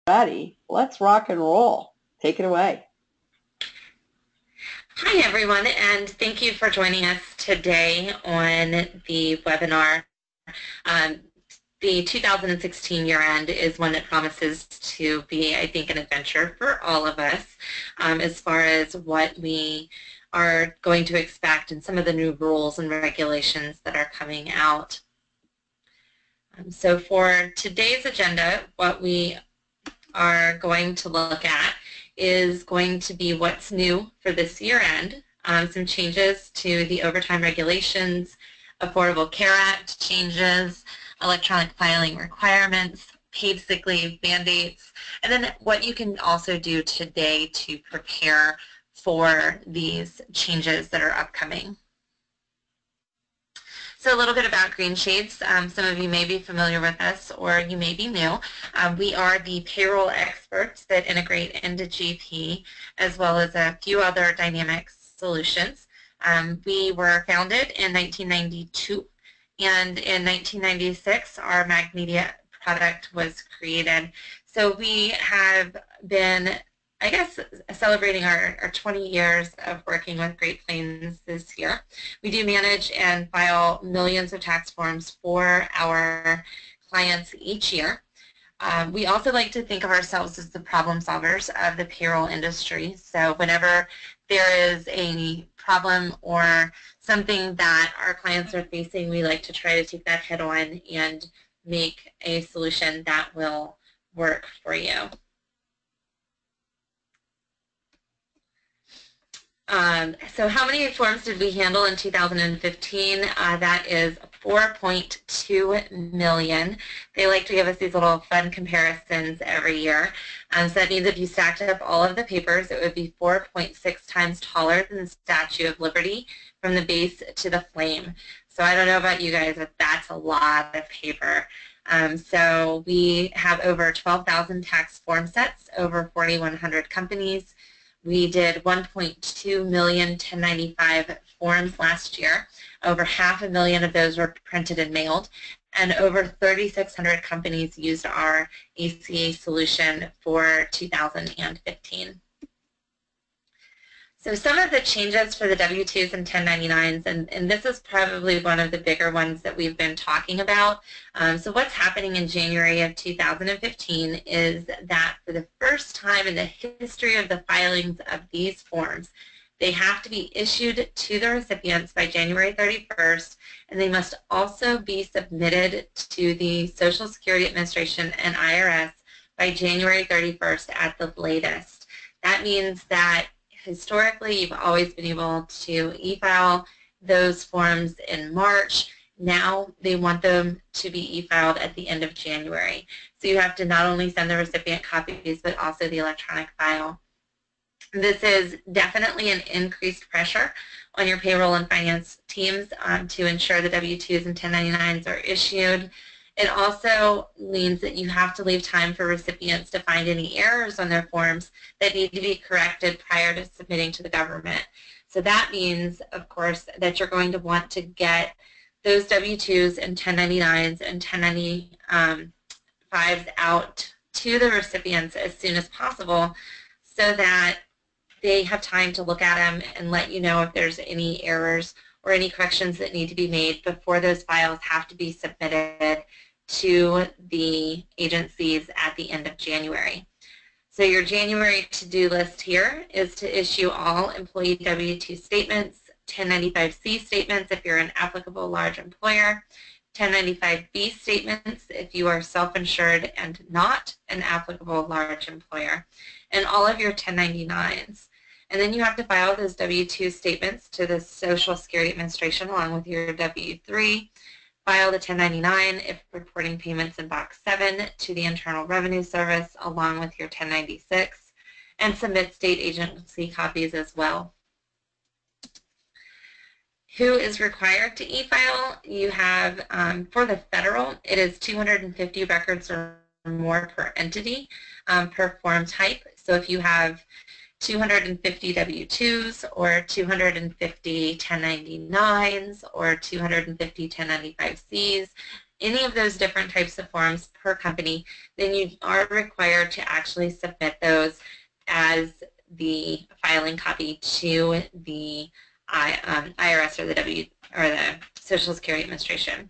Ready? Let's rock and roll. Take it away. Hi everyone, and thank you for joining us today on the webinar. Um, the 2016 year end is one that promises to be, I think, an adventure for all of us as far as what we are going to expect and some of the new rules and regulations that are coming out. So for today's agenda, what we are going to look at is going to be what's new for this year end, some changes to the overtime regulations, Affordable Care Act changes, electronic filing requirements, paid sick leave mandates, and then what you can also do today to prepare for these changes that are upcoming. So a little bit about Greenshades. Some of you may be familiar with us or you may be new. We are the payroll experts that integrate into GP as well as a few other Dynamics solutions. We were founded in 1992, and in 1996 our Magnedia product was created. So we have been, I guess, celebrating our 20 years of working with Great Plains this year. We do manage and file millions of tax forms for our clients each year. We also like to think of ourselves as the problem solvers of the payroll industry. So whenever there is a problem or something that our clients are facing, we like to try to take that head on and make a solution that will work for you. So how many forms did we handle in 2015? That is 4.2 million. They like to give us these little fun comparisons every year. So that means if you stacked up all of the papers, it would be 4.6 times taller than the Statue of Liberty from the base to the flame. So I don't know about you guys, but that's a lot of paper. So we have over 12,000 tax form sets, over 4,100 companies. We did 1.2 million 1095 forms last year. Over 500,000 of those were printed and mailed, and over 3,600 companies used our ACA solution for 2015. So some of the changes for the W-2s and 1099s, and this is probably one of the bigger ones that we've been talking about. So what's happening in January of 2015 is that for the first time in the history of the filings of these forms, they have to be issued to the recipients by January 31st, and they must also be submitted to the Social Security Administration and IRS by January 31st at the latest. That means that historically, you've always been able to e-file those forms in March. Now they want them to be e-filed at the end of January. So you have to not only send the recipient copies, but also the electronic file. This is definitely an increased pressure on your payroll and finance teams to ensure the W-2s and 1099s are issued. It also means that you have to leave time for recipients to find any errors on their forms that need to be corrected prior to submitting to the government. So that means, of course, that you're going to want to get those W-2s and 1099s and 1095s out to the recipients as soon as possible so that they have time to look at them and let you know if there's any errors or any corrections that need to be made before those files have to be submitted to the agencies at the end of January. So your January to-do list here is to issue all employee W-2 statements, 1095-C statements if you're an applicable large employer, 1095-B statements if you are self-insured and not an applicable large employer, and all of your 1099s. And then you have to file those W-2 statements to the Social Security Administration along with your W-3, file the 1099 if reporting payments in Box 7 to the Internal Revenue Service along with your 1096, and submit state agency copies as well. Who is required to e-file? You have, for the federal, it is 250 records or more per entity per form type. So if you have 250 W-2s or 250 1099s or 250 1095Cs any of those different types of forms per company, then you are required to actually submit those as the filing copy to the IRS or the Social Security Administration.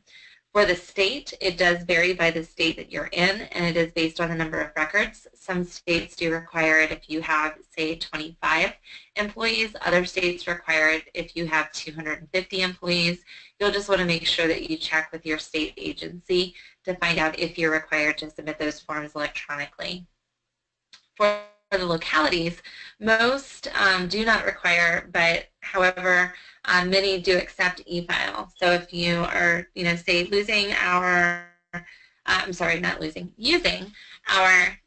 For the state, it does vary by the state that you're in, and it is based on the number of records. Some states do require it if you have, say, 25 employees. Other states require it if you have 250 employees. You'll just want to make sure that you check with your state agency to find out if you're required to submit those forms electronically. For the localities, most do not require, but however, many do accept e-file. So if you are, say using our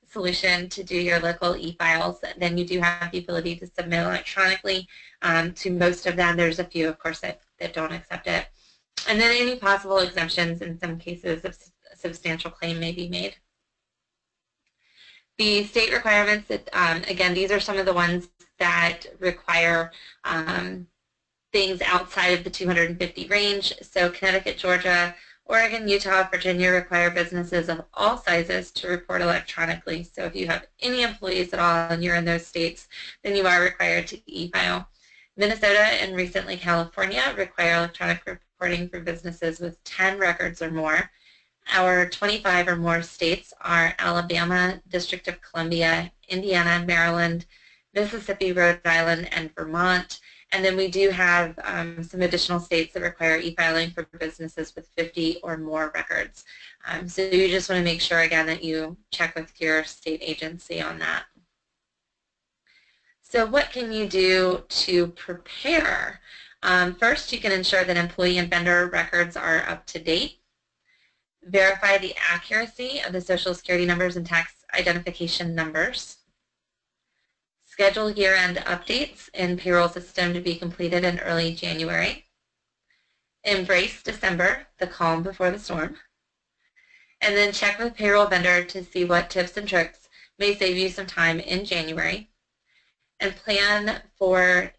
solution to do your local e-files, then you do have the ability to submit electronically to most of them. There's a few, of course, that don't accept it. And then any possible exemptions in some cases of substantial claim may be made. The state requirements, again, these are some of the ones that require things outside of the 250 range. So Connecticut, Georgia, Oregon, Utah, Virginia require businesses of all sizes to report electronically. So if you have any employees at all and you're in those states, then you are required to e-file. Minnesota and recently California require electronic reporting for businesses with 10 records or more. Our 25 or more states are Alabama, District of Columbia, Indiana, Maryland, Mississippi, Rhode Island, and Vermont. And then we do have some additional states that require e-filing for businesses with 50 or more records. So you just want to make sure, again, that you check with your state agency on that. So what can you do to prepare? First, you can ensure that employee and vendor records are up to date. Verify the accuracy of the Social Security numbers and tax identification numbers. Schedule year-end updates in payroll system to be completed in early January. Embrace December, the calm before the storm. And then check with payroll vendor to see what tips and tricks may save you some time in January. And plan for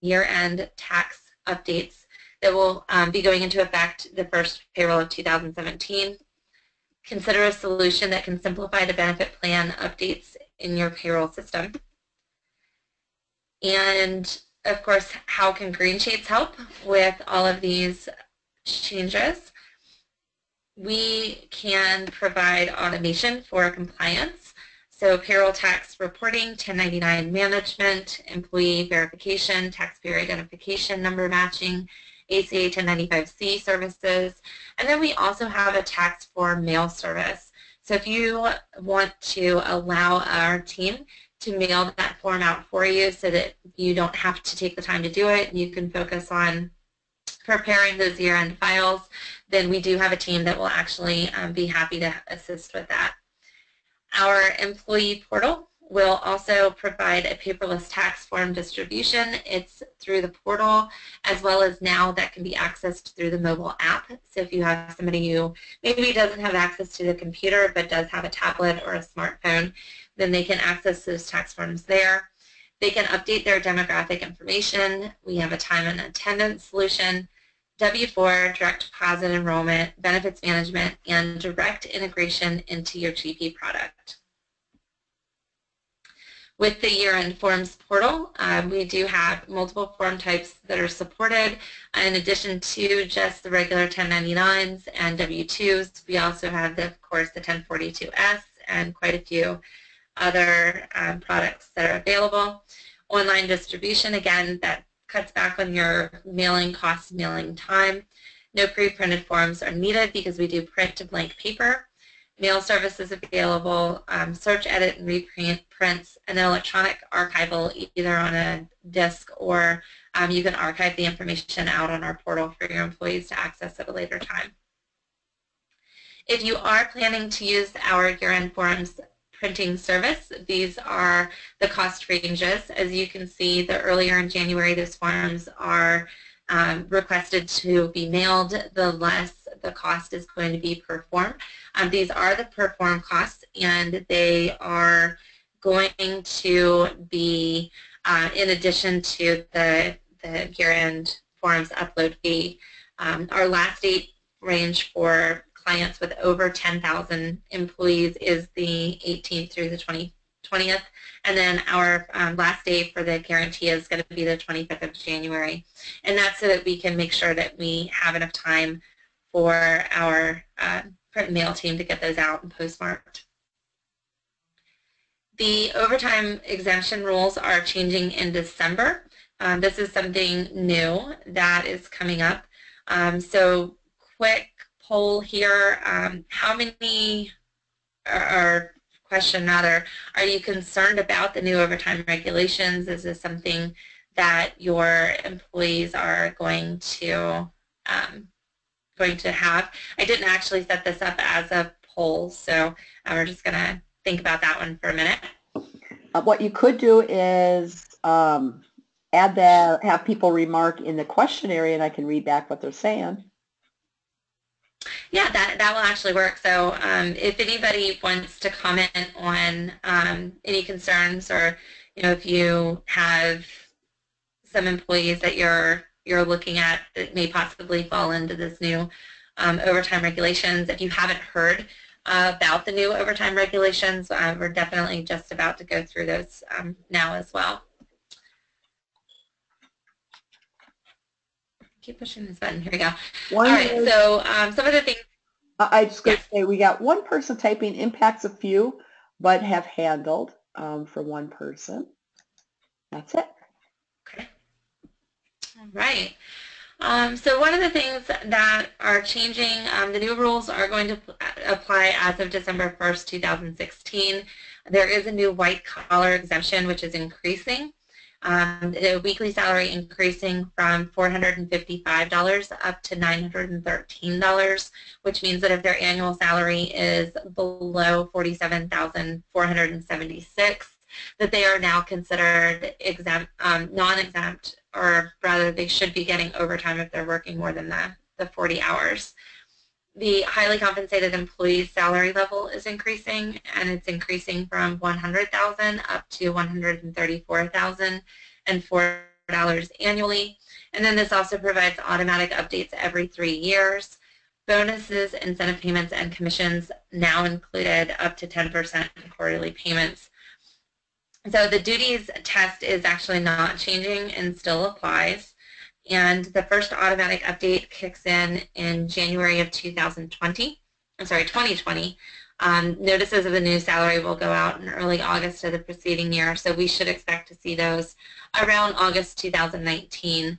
year-end tax updates that will be going into effect the first payroll of 2017. Consider a solution that can simplify the benefit plan updates in your payroll system. And of course, how can Greenshades help with all of these changes? We can provide automation for compliance. So payroll tax reporting, 1099 management, employee verification, taxpayer identification number matching, ACA 1095C services, and then we also have a tax form mail service. So if you want to allow our team to mail that form out for you so that you don't have to take the time to do it, you can focus on preparing those year-end files, then we do have a team that will actually be happy to assist with that. Our employee portal will also provide a paperless tax form distribution. It's through the portal, as well as now that can be accessed through the mobile app. So if you have somebody who maybe doesn't have access to the computer but does have a tablet or a smartphone, then they can access those tax forms there. They can update their demographic information. We have a time and attendance solution, W-4, direct deposit enrollment, benefits management, and direct integration into your GP product. With the year-end forms portal, we do have multiple form types that are supported. In addition to just the regular 1099s and W-2s, we also have, of course, the 1042S and quite a few other products that are available. Online distribution, again, that cuts back on your mailing costs, mailing time. No pre-printed forms are needed because we do print to blank paper. Mail services available, search, edit, and reprint prints, and then electronic archival either on a disk or you can archive the information out on our portal for your employees to access at a later time. If you are planning to use our year-end forms printing service, these are the cost ranges. As you can see, the earlier in January those forms are requested to be mailed, the less the cost is going to be per form. These are the per form costs, and they are going to be in addition to the year-end forms upload fee. Our last date range for clients with over 10,000 employees is the 18th through the 20th. And then our last day for the guarantee is going to be the 25th of January. And that's so that we can make sure that we have enough time for our print and mail team to get those out and postmarked. The overtime exemption rules are changing in December. This is something new that is coming up. So quick poll here. How many, or question rather, are you concerned about the new overtime regulations? Is this something that your employees are going to have? I didn't actually set this up as a poll, so we're just going to think about that one for a minute. What you could do is add that, have people remark in the question area, and I can read back what they're saying. Yeah, that will actually work. So if anybody wants to comment on any concerns, or if you have some employees that you're looking at that may possibly fall into this new overtime regulations, if you haven't heard about the new overtime regulations, we're definitely just about to go through those now as well. Keep pushing this button. Here we go. All right, so some of the things. I just going to say we got one person typing impacts a few, but have handled for one person. That's it. Okay. All right. So one of the things that are changing, the new rules are going to apply as of December 1st, 2016. There is a new white collar exemption, which is increasing. The weekly salary increasing from $455 up to $913, which means that if their annual salary is below $47,476, that they are now considered exempt, non-exempt, or rather they should be getting overtime if they're working more than the 40 hours. The highly compensated employee's salary level is increasing, and it's increasing from $100,000 up to $134,004 annually. And then this also provides automatic updates every 3 years. Bonuses, incentive payments, and commissions now included up to 10% in quarterly payments. So the duties test is actually not changing and still applies. And the first automatic update kicks in January of 2020. Notices of the new salary will go out in early August of the preceding year, so we should expect to see those around August 2019.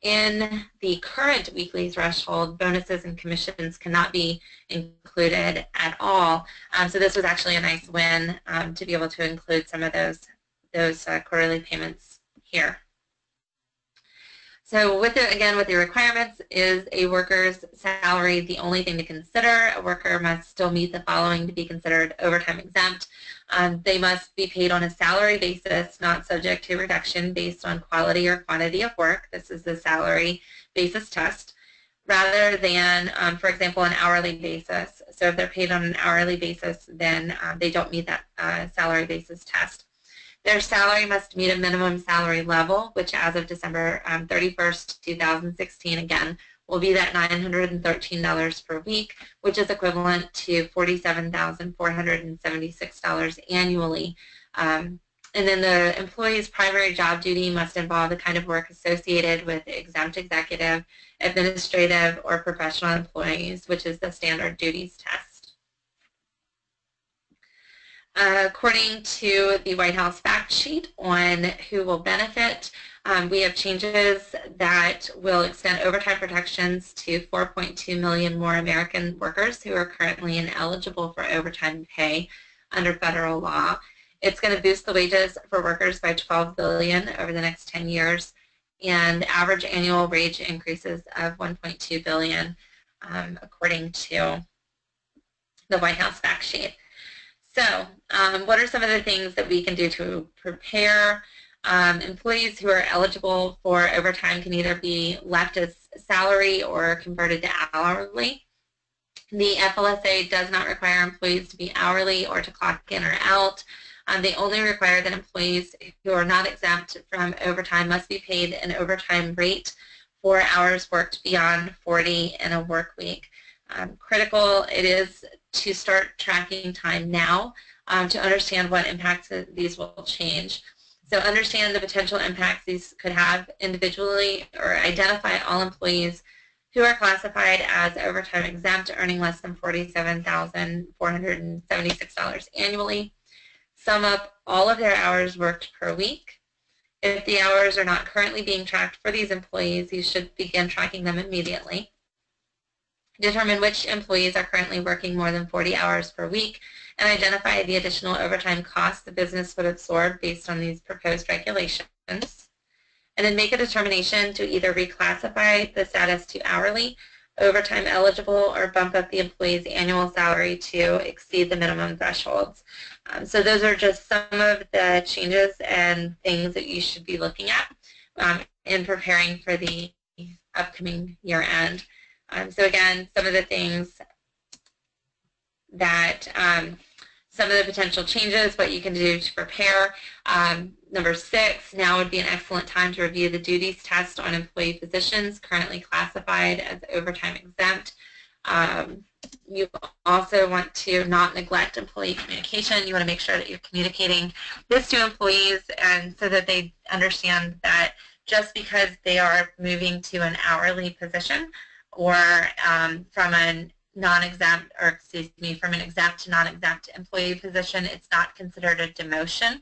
In the current weekly threshold, bonuses and commissions cannot be included at all. So this was actually a nice win to be able to include some of those quarterly payments here. So with the requirements, is a worker's salary the only thing to consider? A worker must still meet the following to be considered overtime exempt. They must be paid on a salary basis, not subject to reduction based on quality or quantity of work. This is the salary basis test, rather than, for example, an hourly basis. So if they're paid on an hourly basis, then they don't meet that salary basis test. Their salary must meet a minimum salary level, which as of December 31st, 2016, again, will be that $913 per week, which is equivalent to $47,476 annually. And then the employee's primary job duty must involve the kind of work associated with exempt executive, administrative, or professional employees, which is the standard duties test. According to the White House fact sheet on who will benefit, we have changes that will extend overtime protections to 4.2 million more American workers who are currently ineligible for overtime pay under federal law. It's going to boost the wages for workers by $12 billion over the next 10 years, and average annual wage increases of $1.2 billion, according to the White House fact sheet. So what are some of the things that we can do to prepare? Employees who are eligible for overtime can either be left as salary or converted to hourly. The FLSA does not require employees to be hourly or to clock in or out. They only require that employees who are not exempt from overtime must be paid an overtime rate for hours worked beyond 40 in a work week. critical it is to start tracking time now to understand what impacts these will change. So understand the potential impacts these could have individually, or identify all employees who are classified as overtime exempt, earning less than $47,476 annually. Sum up all of their hours worked per week. If the hours are not currently being tracked for these employees, you should begin tracking them immediately. Determine which employees are currently working more than 40 hours per week, and identify the additional overtime costs the business would absorb based on these proposed regulations. And then make a determination to either reclassify the status to hourly, overtime eligible, or bump up the employee's annual salary to exceed the minimum thresholds. So those are just some of the changes and things that you should be looking at in preparing for the upcoming year end. So again, some of the things that, some of the potential changes, what you can do to prepare. Number 6, now would be an excellent time to review the duties test on employee positions currently classified as overtime exempt. You also want to not neglect employee communication. You want to make sure that you're communicating this to employees, and so that they understand that just because they are moving to an hourly position or from a non-exempt, or excuse me, from an exempt to non-exempt employee position, it's not considered a demotion.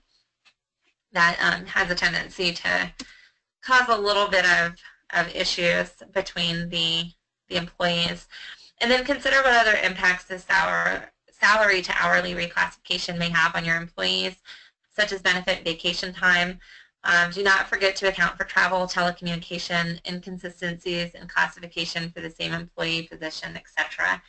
That has a tendency to cause a little bit of issues between the employees. And then consider what other impacts this salary to hourly reclassification may have on your employees, such as benefit vacation time. Do not forget to account for travel, telecommunication, inconsistencies in classification for the same employee position, etc.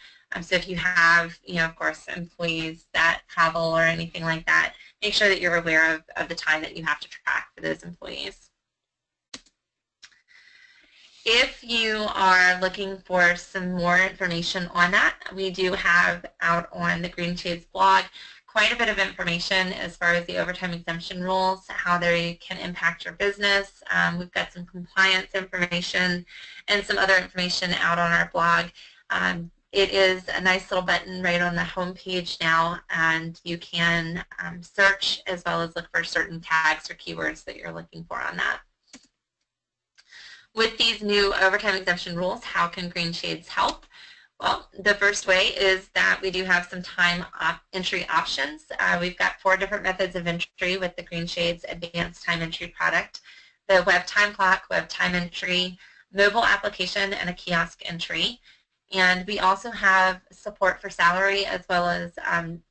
So if you have, of course, employees that travel or anything like that, make sure that you're aware of the time that you have to track for those employees. If you are looking for some more information on that, we do have out on the Greenshades blog quite a bit of information as far as the overtime exemption rules, how they can impact your business. We've got some compliance information and some other information out on our blog. It is a nice little button right on the home page now, and you can search as well as look for certain tags or keywords that you're looking for on that. With these new overtime exemption rules, how can Greenshades help? Well, the first way is that we do have some time entry options. We've got 4 different methods of entry with the Greenshades Advanced Time Entry product: the web time clock, web time entry, mobile application, and a kiosk entry. And we also have support for salary as well as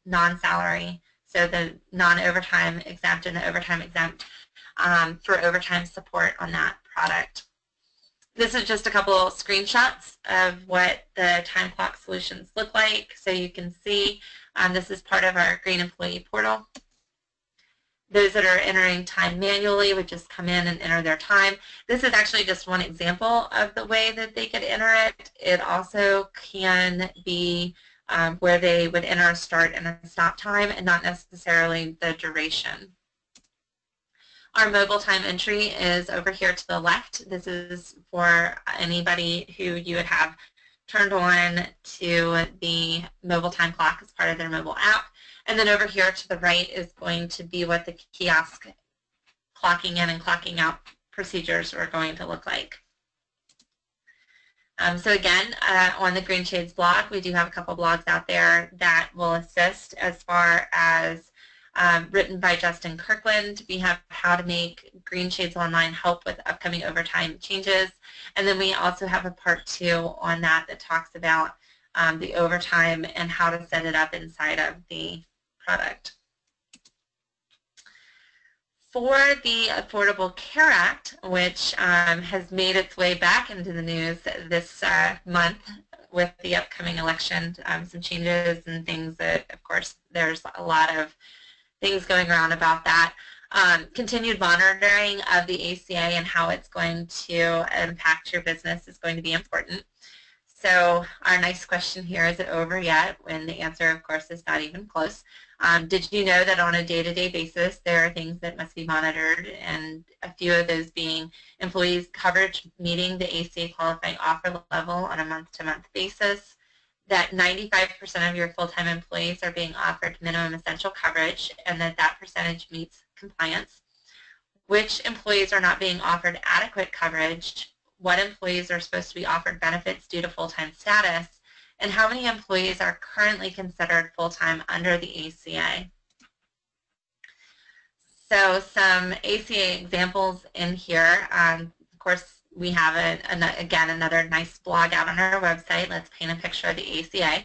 non-salary, so the non-overtime exempt and the overtime exempt for overtime support on that product. This is just a couple of screenshots of what the time clock solutions look like. So you can see this is part of our Green Employee Portal. Those that are entering time manually would just come in and enter their time. This is actually just one example of the way that they could enter it. It also can be where they would enter a start and a stop time and not necessarily the duration. Our mobile time entry is over here to the left. This is for anybody who you would have turned on to the mobile time clock as part of their mobile app. And then over here to the right is going to be what the kiosk clocking in and clocking out procedures are going to look like. So again, on the Greenshades blog, we do have a couple blogs out there that will assist as far as written by Justin Kirkland. We have how to make Greenshades Online help with upcoming overtime changes. And then we also have a part 2 on that talks about the overtime and how to set it up inside of the product. For the Affordable Care Act, which has made its way back into the news this month with the upcoming election, some changes and things that, of course, there's a lot of things going around about that. Continued monitoring of the ACA and how it's going to impact your business is going to be important. So our next question here, is it over yet? When the answer, of course, is not even close. Did you know that on a day-to-day basis there are things that must be monitored, and a few of those being employees' coverage meeting the ACA qualifying offer level on a month-to-month basis, that 95% of your full-time employees are being offered minimum essential coverage and that that percentage meets compliance, which employees are not being offered adequate coverage, what employees are supposed to be offered benefits due to full-time status, and how many employees are currently considered full-time under the ACA. So some ACA examples in here. Of course, we have, again, another nice blog out on our website. Let's paint a picture of the ACA.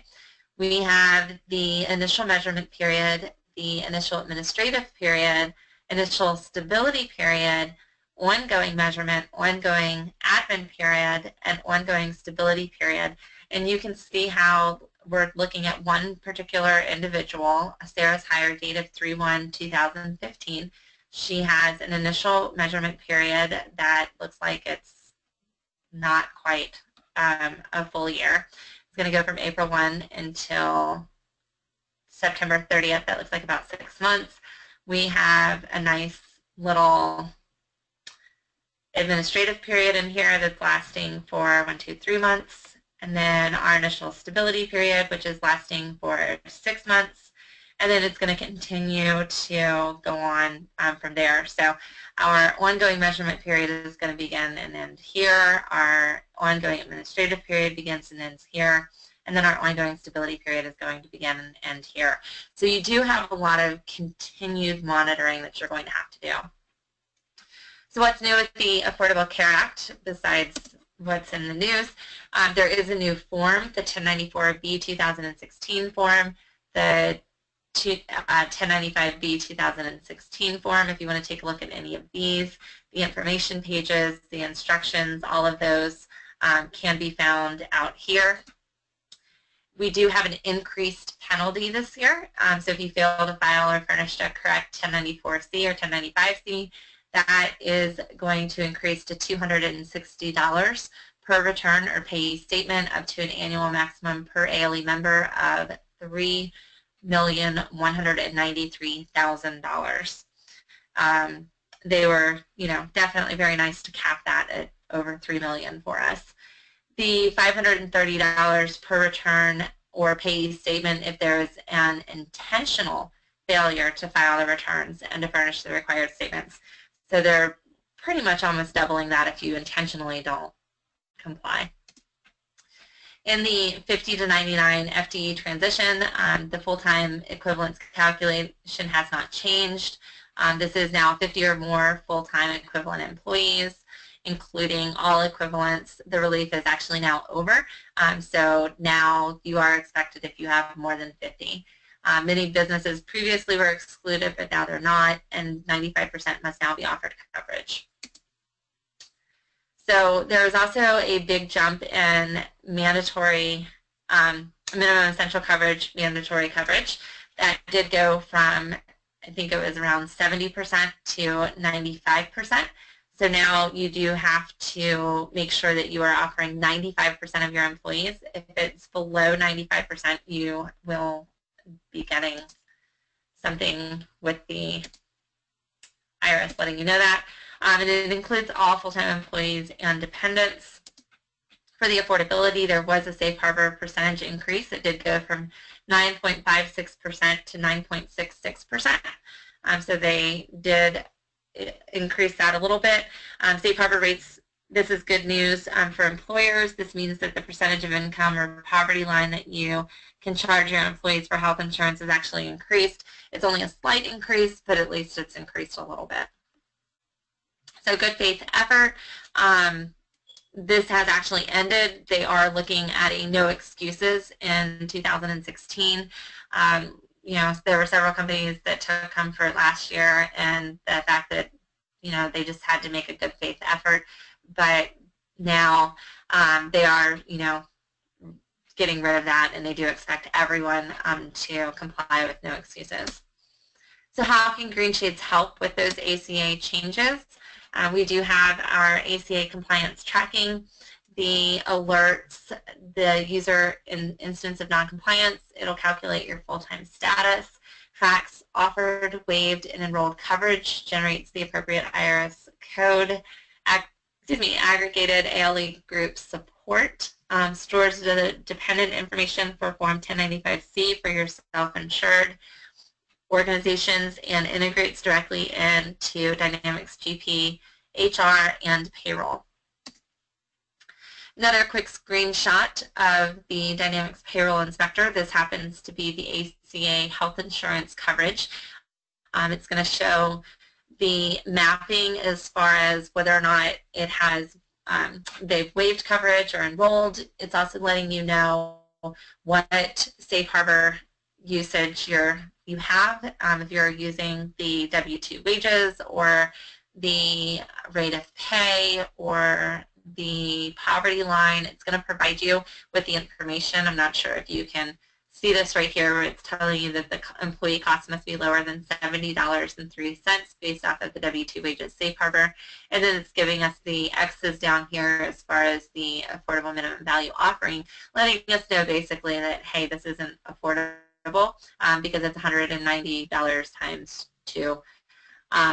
We have the initial measurement period, the initial administrative period, initial stability period, ongoing measurement, ongoing admin period, and ongoing stability period. And you can see how we're looking at one particular individual, Sarah's hire date of 3/1/2015. She has an initial measurement period that looks like it's not quite a full year. It's going to go from April 1 until September 30th. That looks like about 6 months. We have a nice little administrative period in here that's lasting for 1, 2, 3 months. And then our initial stability period, which is lasting for 6 months. And then it's going to continue to go on from there. So our ongoing measurement period is going to begin and end here. Our ongoing administrative period begins and ends here. And then our ongoing stability period is going to begin and end here. So you do have a lot of continued monitoring that you're going to have to do. So what's new with the Affordable Care Act besides what's in the news? There is a new form, the 1094B 2016 form, the 1095B 2016 form. If you want to take a look at any of these, the information pages, the instructions, all of those can be found out here. We do have an increased penalty this year. So if you fail to file or furnish a correct 1094C or 1095C, that is going to increase to $260 per return or payee statement, up to an annual maximum per ALE member of $3,193,000. They were, definitely very nice to cap that at over $3 million for us. The $530 per return or payee statement if there is an intentional failure to file the returns and to furnish the required statements. So they're pretty much almost doubling that if you intentionally don't comply. In the 50 to 99 FTE transition, the full-time equivalence calculation has not changed. This is now 50 or more full-time equivalent employees, including all equivalents. The relief is actually now over. So now you are expected if you have more than 50. Many businesses previously were excluded, but now they're not, and 95% must now be offered coverage. So there was also a big jump in mandatory minimum essential coverage, mandatory coverage. That did go from, I think it was around 70% to 95%. So now you do have to make sure that you are offering 95% of your employees. If it's below 95%, you will be getting something with the IRS letting you know that. And it includes all full-time employees and dependents. For the affordability, there was a safe harbor percentage increase. It did go from 9.56% to 9.66%. So they did increase that a little bit. Safe harbor rates, this is good news for employers. This means that the percentage of income or poverty line that you can charge your employees for health insurance is actually increased. It's only a slight increase, but at least it's increased a little bit. So good faith effort. This has actually ended. They are looking at a no excuses in 2016. There were several companies that took comfort last year and the fact that, they just had to make a good faith effort. But now they are, getting rid of that, and they do expect everyone to comply with no excuses. So how can Greenshades help with those ACA changes? We do have our ACA compliance tracking, the alerts, the user in instance of noncompliance. It'll calculate your full-time status, tracks offered, waived, and enrolled coverage, generates the appropriate IRS code, aggregated ALE group support. stores the dependent information for Form 1095-C for your self-insured organizations, and integrates directly into Dynamics GP, HR, and payroll. Another quick screenshot of the Dynamics Payroll Inspector. This happens to be the ACA health insurance coverage. It's going to show the mapping as far as whether or not it has they've waived coverage or enrolled. It's also letting you know what safe harbor usage you have, if you're using the W-2 wages or the rate of pay or the poverty line. It's going to provide you with the information. I'm not sure if you can see this right here where it's telling you that the employee cost must be lower than $70.03 based off of the W-2 wages safe harbor. And then it's giving us the X's down here as far as the affordable minimum value offering, letting us know basically that, hey, this isn't affordable because it's $190 times 2.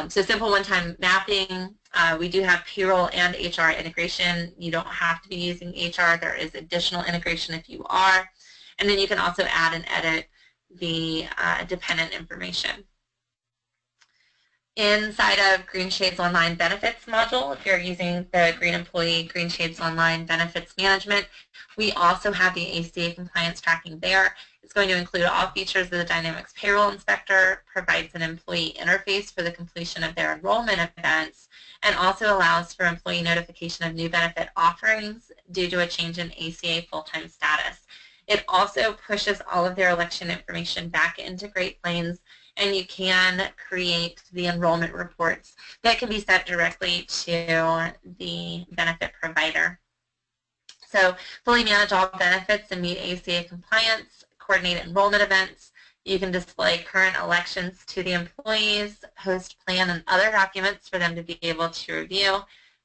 So simple one-time mapping. We do have payroll and HR integration. You don't have to be using HR. There is additional integration if you are. And then you can also add and edit the dependent information. Inside of Greenshades Online Benefits module, if you're using the Green Employee Greenshades Online Benefits Management, we also have the ACA Compliance tracking there. It's going to include all features of the Dynamics Payroll Inspector, provides an employee interface for the completion of their enrollment events, and also allows for employee notification of new benefit offerings due to a change in ACA full-time status. It also pushes all of their election information back into Great Plains, and you can create the enrollment reports that can be sent directly to the benefit provider. So fully manage all benefits and meet ACA compliance, coordinate enrollment events. You can display current elections to the employees, host plan and other documents for them to be able to review,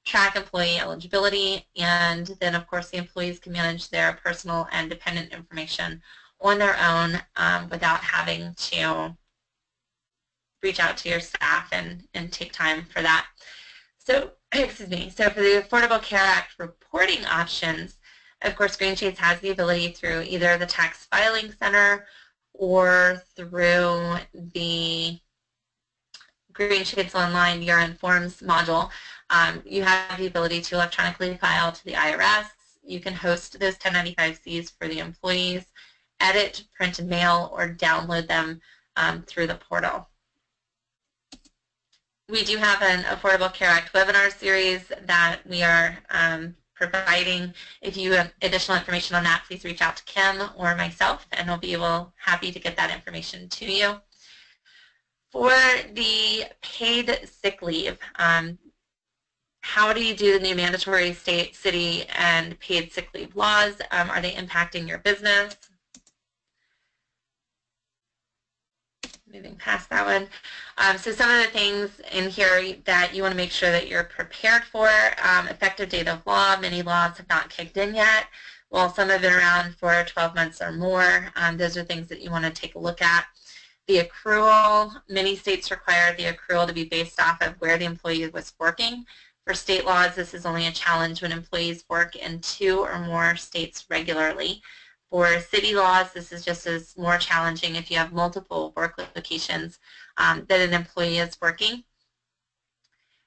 track employee eligibility, and then of course the employees can manage their personal and dependent information on their own without having to reach out to your staff and take time for that. So, excuse me, so for the Affordable Care Act reporting options, of course Greenshades has the ability through either the Tax Filing Center or through the Greenshades Online Year-End Forms module. You have the ability to electronically file to the IRS. You can host those 1095-Cs for the employees, edit, print and mail, or download them through the portal. We do have an Affordable Care Act webinar series that we are providing. If you have additional information on that, please reach out to Kim or myself, and we'll be happy to get that information to you. For the paid sick leave, how do you do the new mandatory state, city, and paid sick leave laws? Are they impacting your business? Moving past that one. So some of the things in here that you want to make sure that you're prepared for. Effective date of law. Many laws have not kicked in yet. Well, some have been around for 12 months or more. Those are things that you want to take a look at. The accrual. Many states require the accrual to be based off of where the employee was working. For state laws, this is only a challenge when employees work in 2 or more states regularly. For city laws, this is just as more challenging if you have multiple work locations that an employee is working.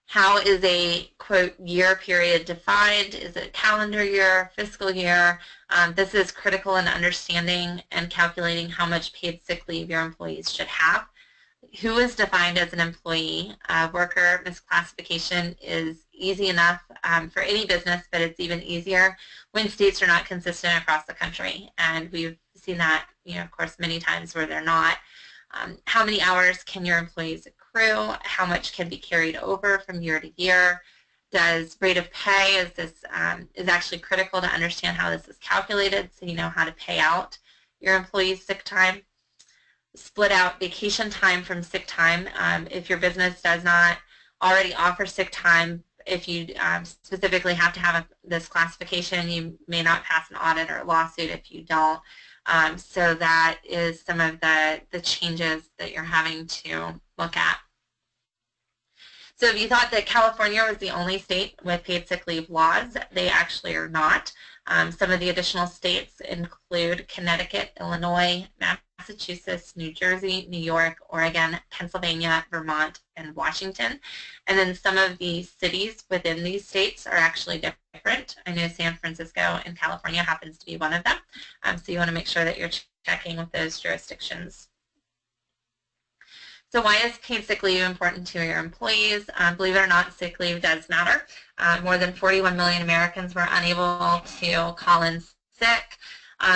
How is a, quote, year period defined? Is it calendar year, fiscal year? This is critical in understanding and calculating how much paid sick leave your employees should have. Who is defined as an employee? Worker misclassification is easy enough for any business, but it's even easier when states are not consistent across the country. And we've seen that, of course, many times where they're not. How many hours can your employees accrue? How much can be carried over from year to year? Does rate of pay, is actually critical to understand how this is calculated so you know how to pay out your employees' sick time. Split out vacation time from sick time. If your business does not already offer sick time, if you specifically have to have this classification, you may not pass an audit or a lawsuit if you don't. So that is some of the changes that you're having to look at. So if you thought that California was the only state with paid sick leave laws, they actually are not. Some of the additional states include Connecticut, Illinois, Massachusetts, New Jersey, New York, Oregon, Pennsylvania, Vermont, and Washington. And then some of the cities within these states are actually different. I know San Francisco in California happens to be one of them. So you want to make sure that you're checking with those jurisdictions. So why is paid sick leave important to your employees? Believe it or not, sick leave does matter. More than 41 million Americans were unable to call in sick.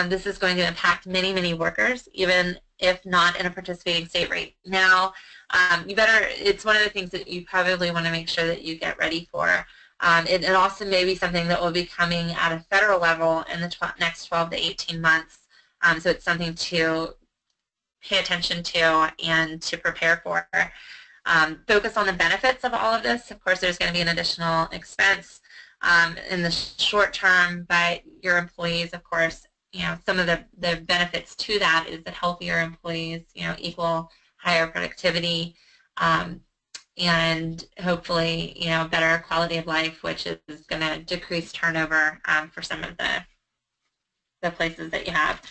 This is going to impact many, many workers, even if not in a participating state right now. It's one of the things that you probably want to make sure that you get ready for. It also may be something that will be coming at a federal level in the next 12 to 18 months. So it's something to pay attention to and to prepare for. Focus on the benefits of all of this. Of course, there's going to be an additional expense in the short term, but your employees, of course, some of the benefits to that is that healthier employees, equal higher productivity, and hopefully, better quality of life, which is going to decrease turnover for some of the places that you have.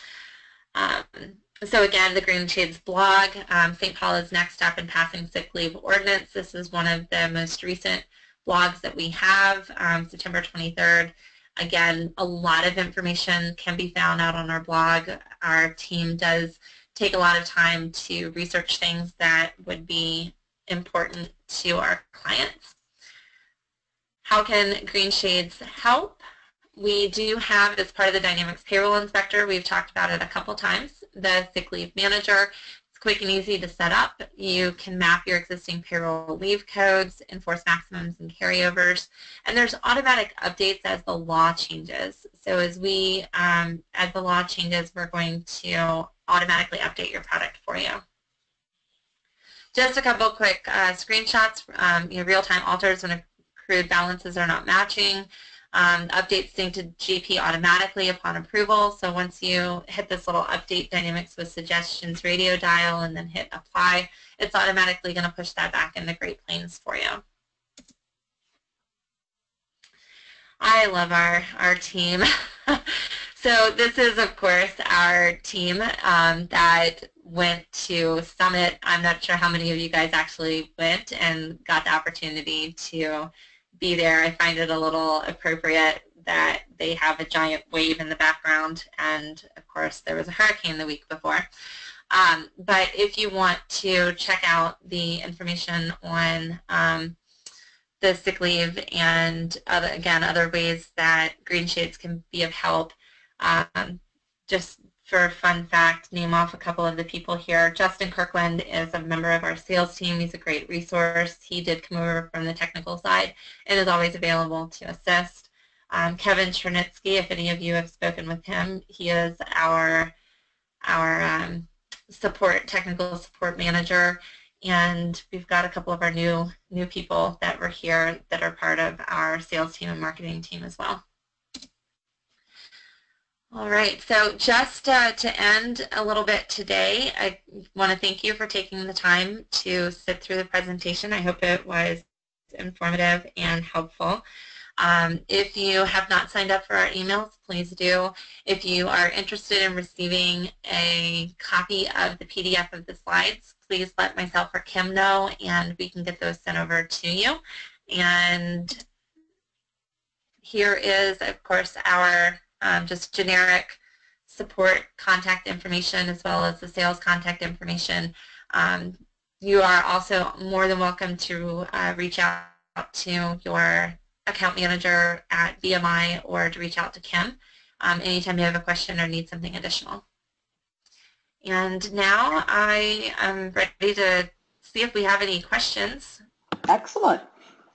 So again, the Greenshades blog, St. Paul is next up in passing sick leave ordinance. This is one of the most recent blogs that we have, September 23rd. Again, a lot of information can be found out on our blog. Our team does take a lot of time to research things that would be important to our clients. How can Greenshades help? We do have, as part of the Dynamics Payroll Inspector, we've talked about it a couple times, the sick leave manager. It's quick and easy to set up. You can map your existing payroll leave codes, enforce maximums and carryovers, and there's automatic updates as the law changes. So as the law changes, we're going to automatically update your product for you. Just a couple quick screenshots, real-time alters when accrued balances are not matching. Updates sync to GP automatically upon approval. So once you hit this little update Dynamics with suggestions radio dial and then hit apply, it's automatically going to push that back into Great Plains for you. I love our team. So this is, of course, our team that went to Summit. I'm not sure how many of you guys actually went and got the opportunity to be there. I find it a little appropriate that they have a giant wave in the background, and of course there was a hurricane the week before. But if you want to check out the information on the sick leave and other ways that Greenshades can be of help, just for a fun fact, name off a couple of the people here. Justin Kirkland is a member of our sales team. He's a great resource. He did come over from the technical side and is always available to assist. Kevin Chernitsky, if any of you have spoken with him, he is our technical support manager. And we've got a couple of our new people that were here that are part of our sales team and marketing team as well. All right, so just to end a little bit today, I want to thank you for taking the time to sit through the presentation. I hope it was informative and helpful. If you have not signed up for our emails, please do. If you are interested in receiving a copy of the PDF of the slides, please let myself or Kim know, and we can get those sent over to you. And here is, of course, our just generic support contact information as well as the sales contact information. You are also more than welcome to reach out to your account manager at BMI or to reach out to Kim anytime you have a question or need something additional. And now I am ready to see if we have any questions. Excellent.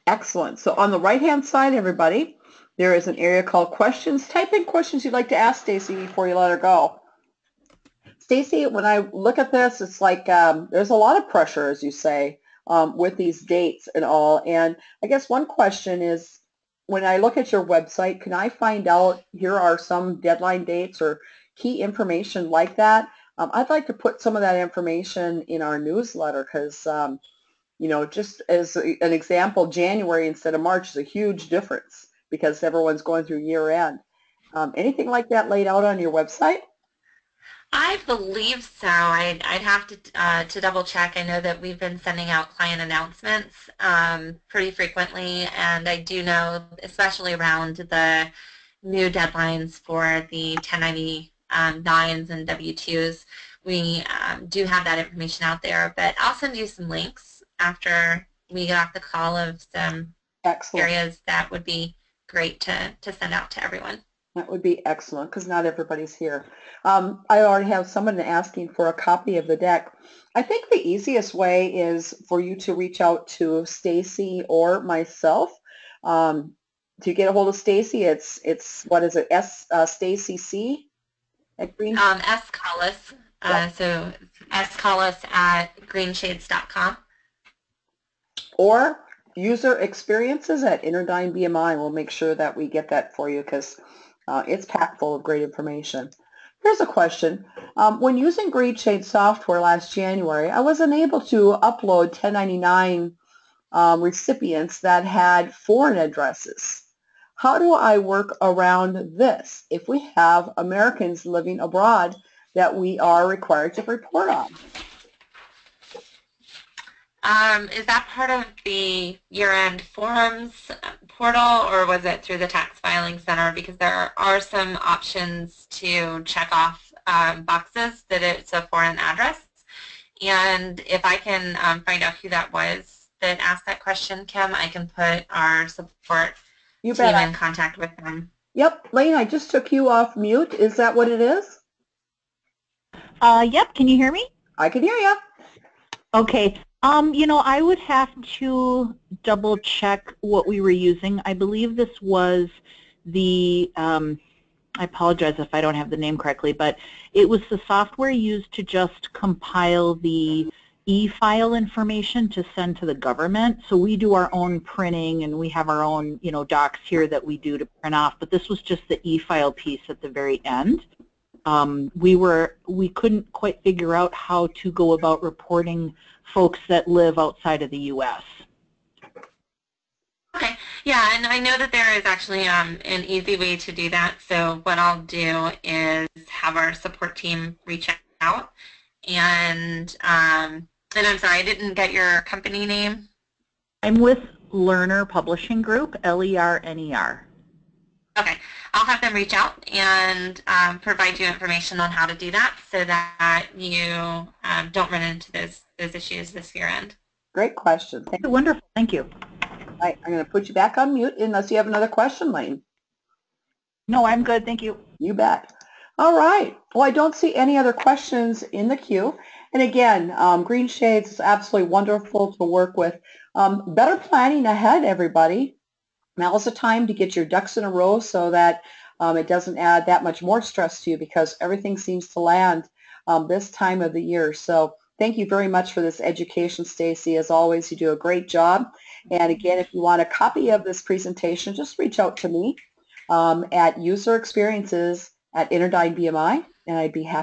Excellent. So on the right-hand side, everybody, there is an area called questions. Type in questions you'd like to ask Stacy before you let her go. Stacy, when I look at this, it's like there's a lot of pressure, as you say, with these dates and all. And I guess one question is, when I look at your website, can I find out here are some deadline dates or key information like that? I'd like to put some of that information in our newsletter because You know, just as an example, January instead of March is a huge difference because everyone's going through year end. Anything like that laid out on your website? I believe so. I'd have to double check. I know that we've been sending out client announcements pretty frequently, and I do know, especially around the new deadlines for the 1099s and W-2s, we do have that information out there. But I'll send you some links after we get off the call of some Excellent. areas that would be great to send out to everyone. That would be excellent because not everybody's here. I already have someone asking for a copy of the deck. I think the easiest way is for you to reach out to Stacy or myself. To get a hold of Stacy, it's what is it? Stacy C at Green. S. Collis. So S. Collis at Greenshades.com. Or user experiences at InterDyn BMI. We'll make sure that we get that for you because it's packed full of great information. Here's a question. When using Greenshades software last January, I was unable to upload 1099 recipients that had foreign addresses. How do I work around this if we have Americans living abroad that we are required to report on? Is that part of the year-end forms portal, or was it through the Tax Filing Center? Because there are some options to check off boxes that it's a foreign address. And if I can find out who that was that asked that question, Kim, I can put our support team in contact with them. Yep. Lane, I just took you off mute. Is that what it is? Yep. Can you hear me? I can hear you. Okay. You know, I would have to double check what we were using. I believe this was the, I apologize if I don't have the name correctly, but it was the software used to just compile the e-file information to send to the government. So we do our own printing and we have our own, you know, docs here that we do to print off, but this was just the e-file piece at the very end. We couldn't quite figure out how to go about reporting folks that live outside of the U.S. Okay, yeah, and I know that there is actually an easy way to do that. So what I'll do is have our support team reach out, and I'm sorry, I didn't get your company name. I'm with Lerner Publishing Group, L-E-R-N-E-R. Okay, I'll have them reach out and provide you information on how to do that so that you don't run into those issues this year end. Great question. Thank you. Wonderful. Thank you. All right, I'm going to put you back on mute unless you have another question, Lane. No, I'm good. Thank you. You bet. All right. Well, I don't see any other questions in the queue. And again, Greenshades is absolutely wonderful to work with. Better planning ahead, everybody. Now is the time to get your ducks in a row so that it doesn't add that much more stress to you because everything seems to land this time of the year. So thank you very much for this education, Stacy. As always, you do a great job. And again, if you want a copy of this presentation, just reach out to me at user experiences at InterDyn BMI, and I'd be happy